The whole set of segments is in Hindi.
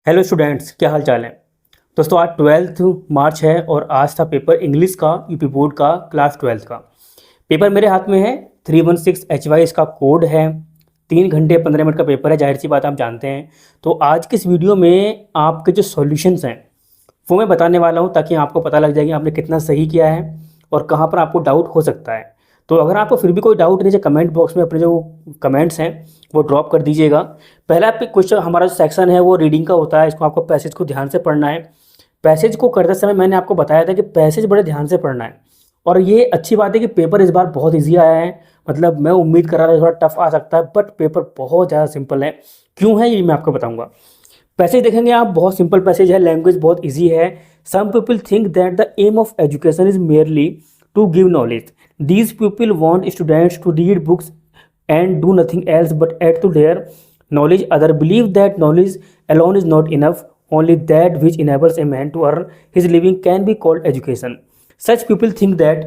हेलो स्टूडेंट्स, क्या हाल चाल है। दोस्तों, आज 12 मार्च है और आज था पेपर इंग्लिश का यूपी बोर्ड का क्लास 12 का। पेपर मेरे हाथ में है। 316HY इसका कोड है। 3 घंटे 15 मिनट का पेपर है, जाहिर सी बात आप जानते हैं। तो आज की इस वीडियो में आपके जो सॉल्यूशंस हैं वो मैं बताने वाला हूँ, ताकि आपको पता लग जाए कि आपने कितना सही किया है और कहाँ पर आपको डाउट हो सकता है। तो अगर आपको फिर भी कोई डाउट नहीं है, कमेंट बॉक्स में अपने जो कमेंट्स हैं वो ड्रॉप कर दीजिएगा। पहला क्वेश्चन हमारा जो सेक्शन है वो रीडिंग का होता है। इसको आपको पैसेज को ध्यान से पढ़ना है। पैसेज को करते समय मैंने आपको बताया था कि पैसेज बड़े ध्यान से पढ़ना है। और ये अच्छी बात है कि पेपर इस बार बहुत ईजी आया है। मतलब मैं उम्मीद कर रहा था थोड़ा टफ आ सकता है, बट पेपर बहुत ज़्यादा सिंपल है। क्यों है ये मैं आपको बताऊंगा। पैसेज देखेंगे आप, बहुत सिंपल पैसेज है, लैंग्वेज बहुत ईजी है। Some people think that the aim of education is merely to give knowledge. These people want students to read books and do nothing else but add to their knowledge. Others believe that knowledge alone is not enough. Only that which enables a man to earn his living can be called education. Such people think that,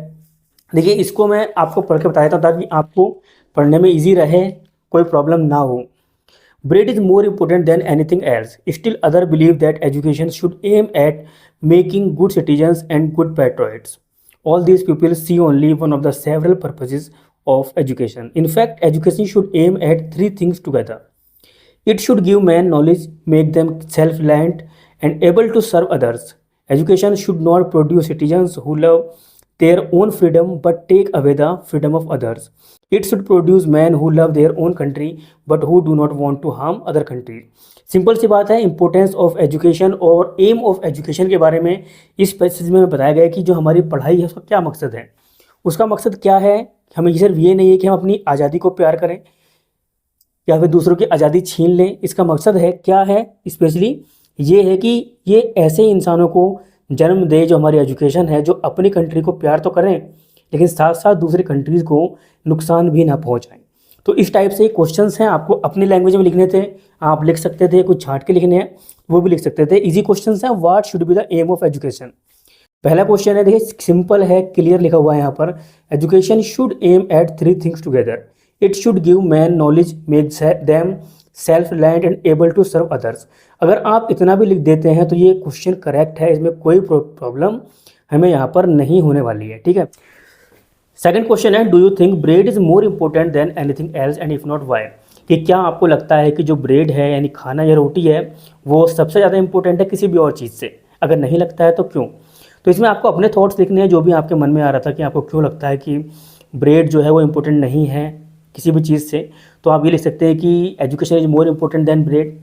देखिए इसको मैं आपको पढ़ के बता देता हूँ ताकि आपको पढ़ने में इजी रहे, कोई प्रॉब्लम ना हो। Bread is more important than anything else. Still, others believe that education should aim at making good citizens and good patriots. All these people see only one of the several purposes of education. In fact, education should aim at three things together. It should give men knowledge, make them self-reliant and able to serve others. Education should not produce citizens who love their own freedom but take away the freedom of others. It should produce men who love their own country but who do not want to harm other countries. Simple सी बात है। इंपॉर्टेंस ऑफ एजुकेशन और एम ऑफ एजुकेशन के बारे में इस पैसेज में बताया गया है कि जो हमारी पढ़ाई है उसका क्या मकसद है। उसका मकसद क्या है। हमें सिर्फ ये नहीं है कि हम अपनी आज़ादी को प्यार करें या फिर दूसरों की आज़ादी छीन लें। इसका मकसद है क्या है, स्पेशली ये है कि ये ऐसे इंसानों को जन्म दे जो हमारी एजुकेशन है, जो अपनी कंट्री को प्यार तो करें लेकिन साथ साथ दूसरी कंट्रीज़ को नुकसान भी ना पहुंचाएं। तो इस टाइप से क्वेश्चंस हैं, आपको अपनी लैंग्वेज में लिखने थे, आप लिख सकते थे। कुछ छांट के लिखने हैं वो भी लिख सकते थे। इजी क्वेश्चंस हैं। What should be the aim of education. पहला क्वेश्चन है, देखिए सिंपल है, क्लियर लिखा हुआ है यहाँ पर। Education should aim at three things together. It should give man knowledge, make them self reliant and able to serve others. अगर आप इतना भी लिख देते हैं तो ये क्वेश्चन करेक्ट है, इसमें कोई प्रॉब्लम हमें यहाँ पर नहीं होने वाली है। ठीक है। सेकंड क्वेश्चन है, do you think bread is more important than anything else and if not why. कि क्या आपको लगता है कि जो ब्रेड है यानी खाना या रोटी है वो सबसे ज़्यादा इंपॉर्टेंट है किसी भी और चीज़ से। अगर नहीं लगता है तो क्यों। तो इसमें आपको अपने थॉट्स लिखने हैं, जो भी आपके मन में आ रहा था कि आपको क्यों लगता है कि ब्रेड जो है वो इम्पोर्टेंट नहीं है किसी भी चीज़ से। तो आप ये लिख सकते हैं कि education is more important than bread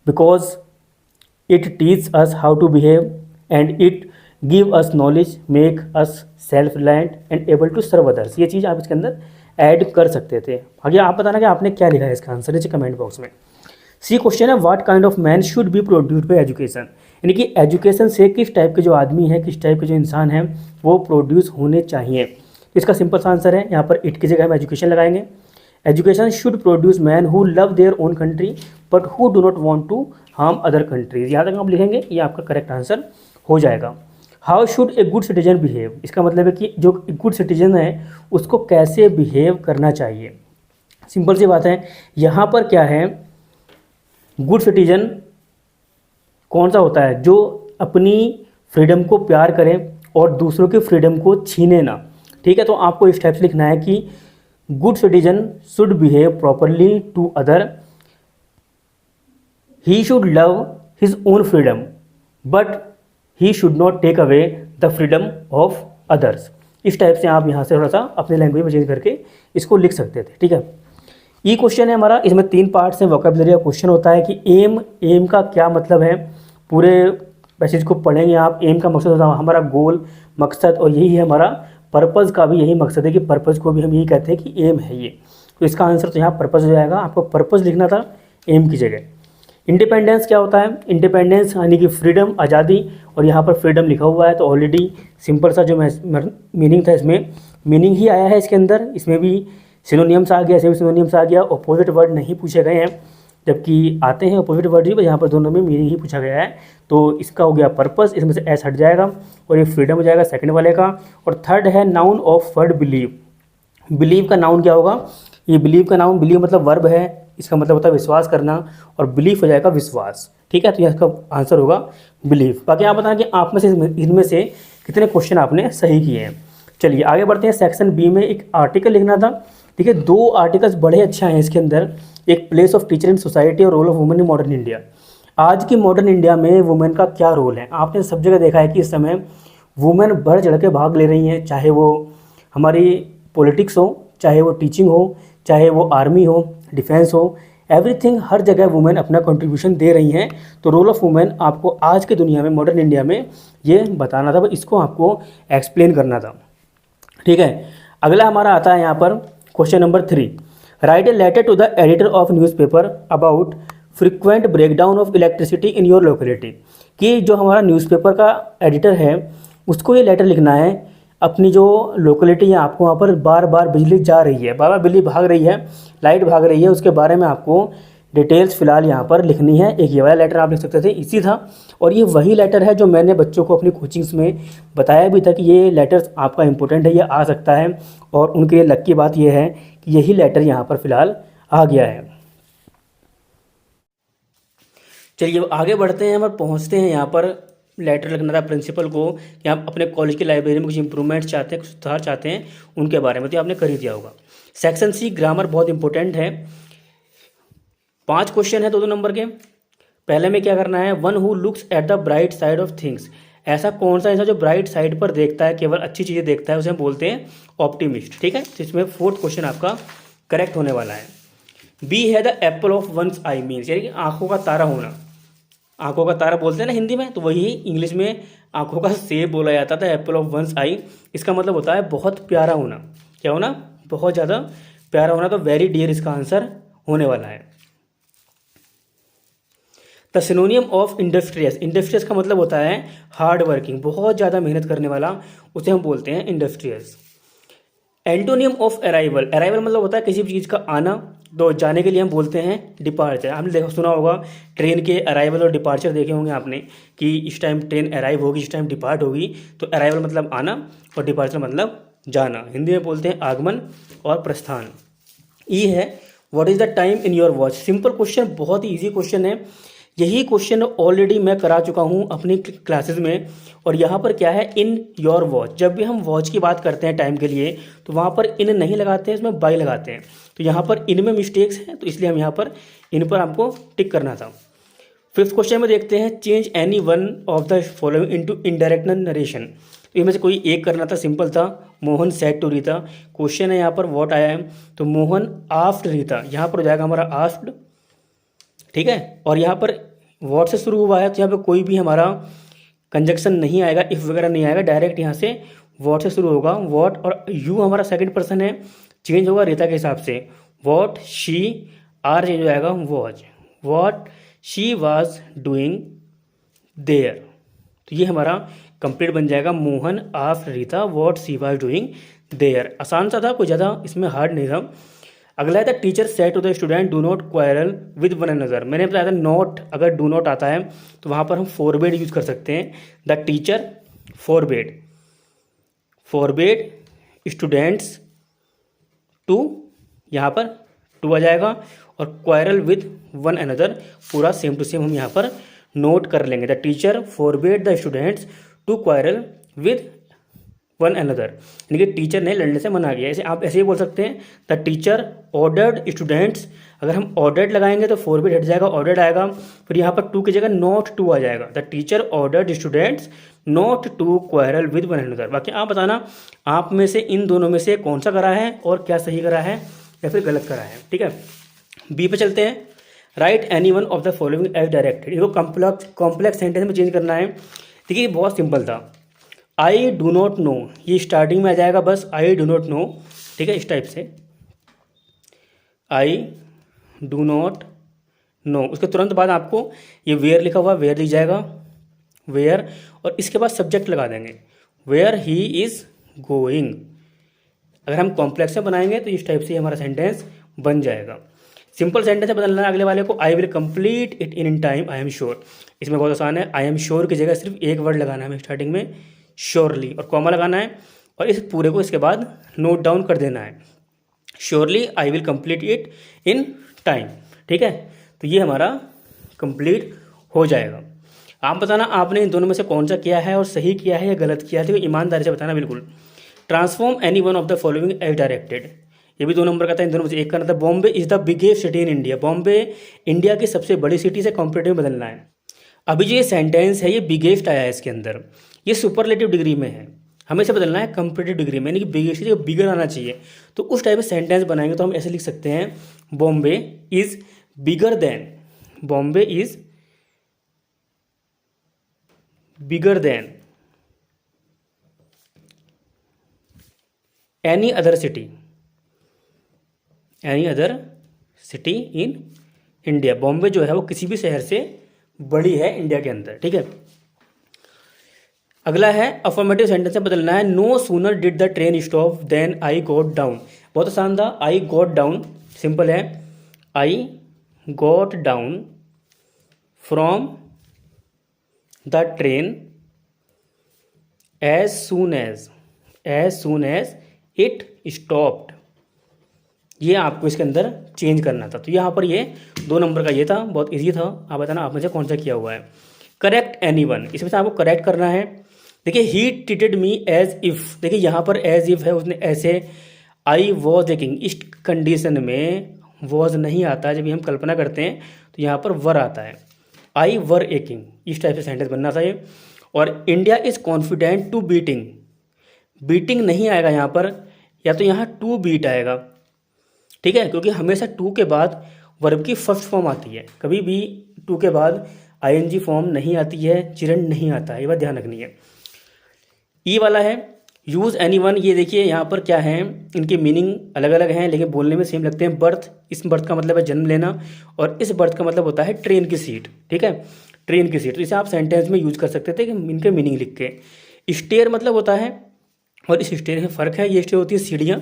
because it teach us how to behave and it give us knowledge, make us self reliant and able to serve others. ये चीज़ आप इसके अंदर ऐड कर सकते थे। आगे आप बताना कि आपने क्या लिखा है इसका आंसर नीचे कमेंट बॉक्स में। सी क्वेश्चन है, what kind of man should be produced by education. यानी कि एजुकेशन से किस टाइप के जो आदमी हैं, किस टाइप के जो इंसान हैं वो प्रोड्यूस होने चाहिए। तो इसका सिंपल सा आंसर है, यहाँ पर इट की जगह हम एजुकेशन लगाएंगे। Education should produce man who love their own country but who do not want to harm other countries. यहाँ तक आप लिखेंगे, ये आपका करेक्ट आंसर हो जाएगा। How should a good citizen behave. इसका मतलब है कि जो गुड सिटीजन है उसको कैसे बिहेव करना चाहिए। सिंपल सी बात है। यहाँ पर क्या है, गुड सिटीजन कौन सा होता है, जो अपनी फ्रीडम को प्यार करे और दूसरों की फ्रीडम को छीने ना। ठीक है। तो आपको इस टाइप से लिखना है कि good citizen should behave properly to other, he should love his own freedom but he should not take away the freedom of others. इस टाइप से आप यहाँ से थोड़ा सा अपने लैंग्वेज में चेंज करके इसको लिख सकते थे। ठीक है। ये क्वेश्चन है हमारा, इसमें 3 पार्ट्स हैं। वोकैबुलरी का क्वेश्चन होता है कि एम का क्या मतलब है। पूरे पैसेज को पढ़ेंगे आप। एम का मकसद होता है हमारा गोल, मकसद, और यही है हमारा पर्पज़ का भी यही मकसद है कि पर्पज़ को भी हम यही कहते हैं कि एम है ये। तो इसका आंसर तो यहाँ पर्पज़ हो जाएगा। आपको पर्पज़ लिखना था एम की जगह। इंडिपेंडेंस क्या होता है, इंडिपेंडेंस यानी कि फ्रीडम, आज़ादी, और यहाँ पर फ्रीडम लिखा हुआ है तो ऑलरेडी सिंपल सा जो मीनिंग था इसमें मीनिंग ही आया है इसके अंदर। इसमें भी सिनोनियम्स आ गया, इसमें भी सिनोनियम्स आ गया। अपोजिट वर्ड नहीं पूछे गए हैं, जबकि आते हैं अपोजिट वर्ड ही, यहाँ पर दोनों में मीनिंग ही पूछा गया है। तो इसका हो गया पर्पस, इसमें से एस हट जाएगा और ये फ्रीडम हो जाएगा सेकंड वाले का। और थर्ड है noun of word believe. Believe का नाउन क्या होगा, ये बिलीव का नाउन, बिलीव मतलब वर्ब है, इसका मतलब होता है विश्वास करना, और बिलीफ हो जाएगा विश्वास। ठीक है, तो यह इसका आंसर होगा बिलीव। बाकी आप बताना कि आप में से इनमें से कितने क्वेश्चन आपने सही किए हैं। चलिए आगे बढ़ते हैं। सेक्शन बी में एक आर्टिकल लिखना था। ठीक है, 2 आर्टिकल्स बड़े अच्छे हैं इसके अंदर, एक place of teacher in society और role of women in modern India. आज की मॉडर्न इंडिया में वुमेन का क्या रोल है। आपने सब जगह देखा है कि इस समय वुमेन बढ़ चढ़ के भाग ले रही हैं, चाहे वो हमारी पॉलिटिक्स हो, चाहे वो टीचिंग हो, चाहे वो आर्मी हो, डिफेंस हो, एवरीथिंग, हर जगह वुमेन अपना कंट्रीब्यूशन दे रही हैं। तो रोल ऑफ वुमेन आपको आज के दुनिया में, मॉडर्न इंडिया में ये बताना था, इसको आपको एक्सप्लेन करना था। ठीक है, अगला हमारा आता है यहाँ पर question number 3। Write a letter to the editor of newspaper about frequent breakdown of electricity in your locality. कि जो हमारा न्यूज़पेपर का एडिटर है उसको ये लेटर लिखना है, अपनी जो लोकेलिटी है आपको वहाँ पर बार बार बिजली जा रही है, बार बार बिजली भाग रही है, लाइट भाग रही है, उसके बारे में आपको डिटेल्स फिलहाल यहाँ पर लिखनी है। एक ये वाला लेटर आप लिख सकते थे, इसी था। और ये वही लेटर है जो मैंने बच्चों को अपनी कोचिंग्स में बताया भी था कि ये लेटर आपका इंपॉर्टेंट है, ये आ सकता है। और उनके लिए लक की बात ये है कि यही लेटर यहाँ पर फिलहाल आ गया है। चलिए आगे बढ़ते हैं और पहुँचते हैं यहाँ पर लेटर लिखना था प्रिंसिपल को कि आप अपने कॉलेज की लाइब्रेरी में कुछ इंप्रूवमेंट चाहते हैं, कुछ सुधार चाहते हैं, उनके बारे में तो आपने कर ही दिया होगा। सेक्शन सी ग्रामर बहुत इंपॉर्टेंट है। 5 क्वेश्चन है 2-2 नंबर के। पहले में क्या करना है, one who looks at the bright side of things. ऐसा कौन सा इंसान जो ब्राइट साइड पर देखता है, केवल अच्छी चीज़ें देखता है, उसे हम बोलते हैं ऑप्टिमिस्ट। ठीक है, तो इसमें 4th क्वेश्चन आपका करेक्ट होने वाला है। बी है the apple of one's eye means, यानी कि आंखों का तारा होना। आंखों का तारा बोलते हैं ना हिंदी में, तो वही इंग्लिश में आंखों का सेब बोला जाता था, एप्पल ऑफ वंस आई। इसका मतलब होता है बहुत प्यारा होना। क्या होना? बहुत ज़्यादा प्यारा होना। तो वेरी डियर इसका आंसर होने वाला है। द सिनोनियम ऑफ इंडस्ट्रियस, इंडस्ट्रियस का मतलब होता है हार्ड वर्किंग, बहुत ज़्यादा मेहनत करने वाला, उसे हम बोलते हैं industrious. Antonym of arrival, arrival मतलब होता है किसी भी चीज़ का आना, तो जाने के लिए हम बोलते हैं डिपार्चर। आपने देखा सुना होगा ट्रेन के अराइवल और डिपार्चर देखे होंगे आपने कि इस टाइम ट्रेन अराइव होगी, इस टाइम डिपार्ट होगी। तो अराइवल मतलब आना और डिपार्चर मतलब जाना। हिंदी में बोलते हैं आगमन और प्रस्थान। ई है what is the time in your watch. Simple question, बहुत ही ईजी क्वेश्चन है। यही क्वेश्चन ऑलरेडी मैं करा चुका हूँ अपनी क्लासेस में। और यहाँ पर क्या है, इन योर वॉच। जब भी हम वॉच की बात करते हैं टाइम के लिए तो वहाँ पर इन नहीं लगाते हैं, इसमें बाई लगाते हैं। तो यहाँ पर इन में मिस्टेक्स हैं, तो इसलिए हम यहाँ पर इन पर आपको टिक करना था। 5th क्वेश्चन में देखते हैं, change any one of the following into indirect narration. तो इनमें से कोई एक करना था, सिंपल था। Mohan said to Rita, question है यहाँ पर व्हाट आया है, तो मोहन आस्क्ड रीता, यहाँ पर हो जाएगा हमारा आस्क्ड। ठीक है, और यहाँ पर व्हाट से शुरू हुआ है तो यहाँ पे कोई भी हमारा कंजक्शन नहीं आएगा, इफ वगैरह नहीं आएगा, डायरेक्ट यहाँ से व्हाट से शुरू होगा। व्हाट और यू हमारा सेकंड पर्सन है, चेंज होगा रीता के हिसाब से। व्हाट शी, आर चेंज हो जाएगा was, what she was doing there. तो ये हमारा कंप्लीट बन जाएगा, Mohan asked Rita what she was doing there. आसान सा था, कोई ज़्यादा इसमें हार्ड नहीं था। अगला है the teacher said to the student do not quarrel with one another. मैंने बताया था नॉट, अगर डू नॉट आता है तो वहाँ पर हम फॉरबेड यूज कर सकते हैं। The teacher forbade, forbade students to, यहाँ पर टू आ जाएगा। और क्वारल विद वन अनदर पूरा सेम टू सेम हम यहाँ पर नोट कर लेंगे। The teacher forbade the students to quarrel with one another, यानी कि टीचर ने लड़ने से मना किया। ऐसे आप ऐसे ही बोल सकते हैं, द टीचर ऑर्डर्ड स्टूडेंट्स। अगर हम ऑर्डर्ड लगाएंगे तो फॉरबेड हट जाएगा, ऑर्डर्ड आएगा। फिर यहाँ पर टू की जगह नॉट टू आ जाएगा। The teacher ordered students not to quarrel with one another. बाकी आप बताना आप में से इन दोनों में से कौन सा करा है और क्या सही करा है या फिर गलत करा है। ठीक है, बी पे चलते हैं। Write any one of the following as directed. इसको कॉम्प्लेक्स सेंटेंस में चेंज करना है। देखिए बहुत सिंपल था, आई डू नॉट नो, ये स्टार्टिंग में आ जाएगा बस, आई डू नॉट नो। ठीक है, इस टाइप से आई डू नॉट नो। उसके तुरंत बाद आपको ये वेयर लिखा हुआ वेयर दिख जाएगा, वेयर, और इसके बाद सब्जेक्ट लगा देंगे, वेयर ही इज़ गोइंग। अगर हम कॉम्प्लेक्स में बनाएंगे तो इस टाइप से हमारा सेंटेंस बन जाएगा। सिंपल सेंटेंस है, बदलना है अगले वाले को, I will complete it in time I am sure. इसमें बहुत आसान है, आई एम श्योर की जगह सिर्फ एक वर्ड लगाना है हमें स्टार्टिंग में, श्योरली, और कॉमा लगाना है और इस पूरे को इसके बाद नोट डाउन कर देना है, surely I will complete it in time. ठीक है, तो ये हमारा कंप्लीट हो जाएगा। आप बताना आपने इन दोनों में से कौन सा किया है और सही किया है या गलत किया है, तो ईमानदारी से बताना बिल्कुल। Transform any one of the following as directed, ये भी 2 नंबर का था। इन दोनों में से एक करना था। Bombay is the biggest city in India, Bombay India की सबसे बड़ी सिटी से कॉम्पिटेटिव में बदलना है। अभी जो ये सेंटेंस है ये बिगेस्ट आया है इसके अंदर, ये सुपरलेटिव डिग्री में है, हमें इसे बदलना है कंपेरेटिव डिग्री में, यानी कि बिगेस्ट की जगह बिगर आना चाहिए। तो उस टाइप में सेंटेंस बनाएंगे तो हम ऐसे लिख सकते हैं, Bombay is bigger than, Bombay is bigger than any other city, any other city in India. Bombay जो है वो किसी भी शहर से बड़ी है इंडिया के अंदर, ठीक है। अगला है अफर्मेटिव सेंटेंस से बदलना है। No sooner did the train stop than I got down, बहुत आसान था। आई गॉट डाउन सिंपल है, I got down from the train as soon as it stopped, ये आपको इसके अंदर चेंज करना था। तो यहाँ पर ये 2 नंबर का ये था, बहुत इजी था। आप बताना आप में से कौन सा किया हुआ है। करेक्ट एनी वन, इसमें से आपको करेक्ट करना है। देखिए he treated me as if, देखिए यहाँ पर एज इफ़ है, उसने ऐसे। आई वॉज एकिंग, इस कंडीशन में वॉज नहीं आता, जब हम कल्पना करते हैं तो यहाँ पर वर आता है। आई वर एकिंग, इस टाइप से सेंटेंस बनना था ये। और India is confident to beating, beating नहीं आएगा यहाँ पर, या तो यहाँ टू बीट आएगा, ठीक है, क्योंकि हमेशा टू के बाद वर्ब की फर्स्ट फॉर्म आती है, कभी भी टू के बाद आईएनजी फॉर्म नहीं आती है, चिरन नहीं आता है, ये बात ध्यान रखनी है। ई वाला है यूज़ एनी वन, ये देखिए यहाँ पर क्या है, इनके मीनिंग अलग अलग हैं लेकिन बोलने में सेम लगते हैं। बर्थ, इस बर्थ का मतलब है जन्म लेना, और इस बर्थ का मतलब होता है ट्रेन की सीट, ठीक है, ट्रेन की सीट। तो इसे आप सेंटेंस में यूज कर सकते थे कि इनके मीनिंग लिख के। स्टेयर मतलब होता है, और इस स्टेयर में फ़र्क है, ये स्टेयर होती है सीढ़ियाँ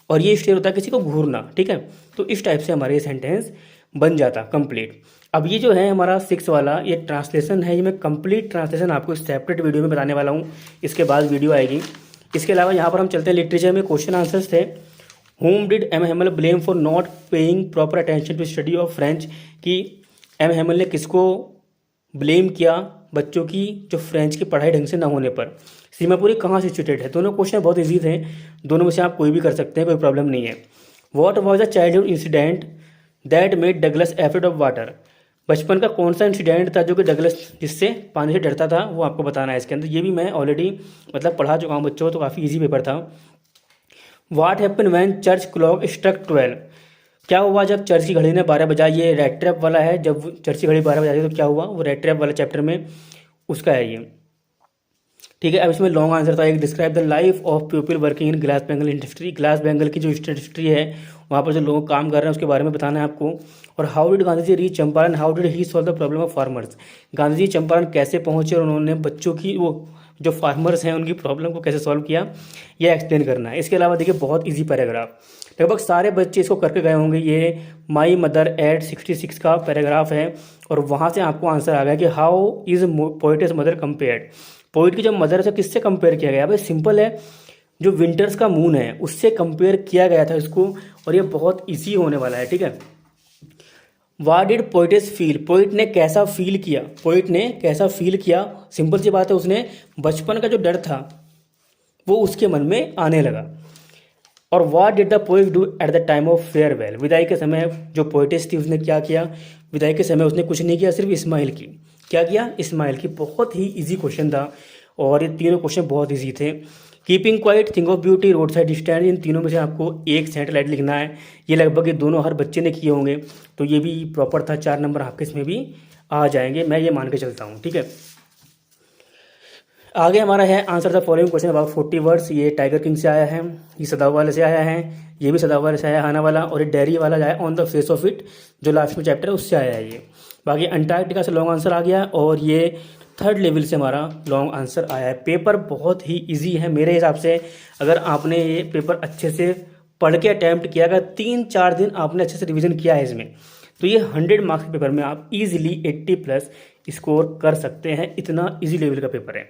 और ये स्टेयर होता है किसी को घूरना, ठीक है। तो इस टाइप से हमारे ये सेंटेंस बन जाता कंप्लीट। अब ये जो है हमारा 6 वाला ये ट्रांसलेशन है, ये मैं कंप्लीट ट्रांसलेशन आपको सेपरेट वीडियो में बताने वाला हूँ, इसके बाद वीडियो आएगी। इसके अलावा यहाँ पर हम चलते हैं लिटरेचर में, क्वेश्चन आंसर्स थे। How did M Hamel blame for not paying proper attention to study of French, कि एम हेमल ने किसको ब्लेम किया बच्चों की जो फ्रेंच की पढ़ाई ढंग से ना होने पर। सीमापुरी कहाँ से सिचुएटेड है, दोनों क्वेश्चन बहुत ईजी थे, दोनों में से आप कोई भी कर सकते हैं, कोई प्रॉब्लम नहीं है। What was the childhood incident that made Douglas afraid of water, बचपन का कौन सा इंसिडेंट था जो कि डगलस जिससे पानी से डरता था, वो आपको बताना है इसके अंदर। ये भी मैं ऑलरेडी मतलब पढ़ा चुका हूँ बच्चों को, तो काफ़ी ईजी पेपर था। What happen when church clock struck 12, क्या हुआ जब चर्च की घड़ी ने 12 बजाई, ये रेड ट्रैप वाला है, जब चर्च की घड़ी 12 बजाई तो क्या हुआ, वो रेड ट्रैप वाला चैप्टर में उसका है ये, ठीक है। अब इसमें लॉन्ग आंसर था एक, describe the life of people working in glass Bengal industry, glass Bengal की जो इंडस्ट्री है वहाँ पर जो लोग काम कर रहे हैं उसके बारे में बताना है आपको। और how did Gandhi ji reach Champaran, how did he solve the problem of farmers, Gandhi ji Champaran कैसे पहुँचे और उन्होंने बच्चों की वो जो फार्मर्स हैं उनकी प्रॉब्लम को कैसे सॉल्व किया, ये एक्सप्लेन करना है। इसके अलावा देखिए बहुत ईजी पैराग्राफ, लगभग सारे बच्चे इसको करके गए होंगे। ये माई मदर एट 66 का पैराग्राफ है, और वहाँ से आपको आंसर आ गया कि how is poet's mother compared, poet की जो मदर है किससे कंपेयर किया गया। भाई सिंपल है, जो विंटर्स का मून है उससे कंपेयर किया गया था इसको, और ये बहुत ईजी होने वाला है, ठीक है। What did poet's feel, poet ने कैसा फील किया, पोइट ने कैसा फील किया, सिंपल सी बात है, उसने बचपन का जो डर था वो उसके मन में आने लगा। और what did the poet do at the time of farewell, विदाई के समय जो पोइटेस थी उसने क्या किया, विदाई के समय उसने कुछ नहीं किया, सिर्फ स्माइल की। क्या किया, स्माइल की। बहुत ही इजी क्वेश्चन था, और ये तीनों क्वेश्चन बहुत इजी थे। Keeping quiet, think of beauty, roadside stand, इन तीनों में से आपको एक सैटेलाइट लिखना है। ये लगभग ये दोनों हर बच्चे ने किए होंगे, तो ये भी प्रॉपर था, 4 नंबर आपके इसमें भी आ जाएंगे, मैं ये मान के चलता हूँ, ठीक है। आगे हमारा है answer the following question about 40 words, ये टाइगर किंग से आया है, ये सदाव वाले से आया है, ये भी सदाव वाले से आया आना वाला, और ये डेयरी वाला जो है on the face of it जो लास्ट में चैप्टर है उससे आया है ये। बाकी अंटार्कटिका से लॉन्ग आंसर आ गया, और ये 3rd लेवल से हमारा लॉन्ग आंसर आया है। पेपर बहुत ही ईजी है मेरे हिसाब से, अगर आपने ये पेपर अच्छे से पढ़ के अटैम्प्ट किया, अगर 3-4 दिन आपने अच्छे से रिविजन किया है इसमें, तो ये 100 मार्क्स के पेपर में आप इजीली 80+ स्कोर कर सकते हैं, इतना इजी लेवल का पेपर है।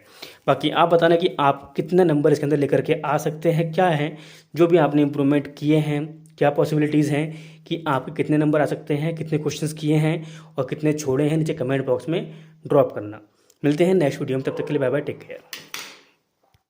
बाकी आप बताना कि आप कितना नंबर इसके अंदर लेकर के आ सकते हैं, क्या है जो भी आपने इम्प्रूवमेंट किए हैं, क्या पॉसिबिलिटीज़ हैं कि आपके कितने नंबर आ सकते हैं, कितने क्वेश्चंस किए हैं और कितने छोड़े हैं, नीचे कमेंट बॉक्स में ड्रॉप करना। मिलते हैं नेक्स्ट वीडियो में, तब तक के लिए बाय बाय, टेक केयर।